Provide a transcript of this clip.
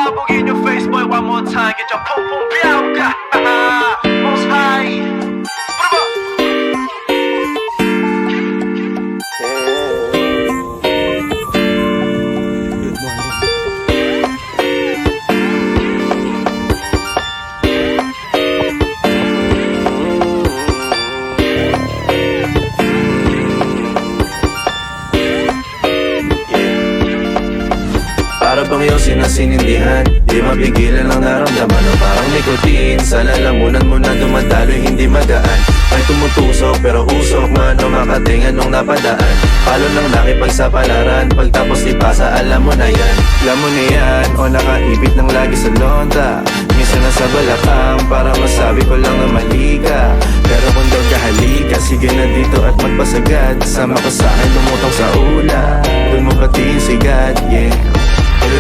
sabog in your face, boy, one more time. Get your pum pum biao ka. Most high. Bravo. Para bang yosin na sinindihan, di mapigilan ang naramdaman o parang nikotin. Sa lalamunan mo na dumadaloy, hindi magaan. May tumutusok pero usok man o makatingan nung napadaan. Palo ng nakipagsapalaran, pagtapos ipasa alam mo na yan. Alam mo na yan o nakaibit ng lagi sa lonta. Minsan nasa balakang para masabi ko lang na mali ka. Pero kung daw kahalika, sige na dito at magpasagad. Sama ka sa akin, tumutong sa ula, dun mo pati yung sigat, yeah. Pero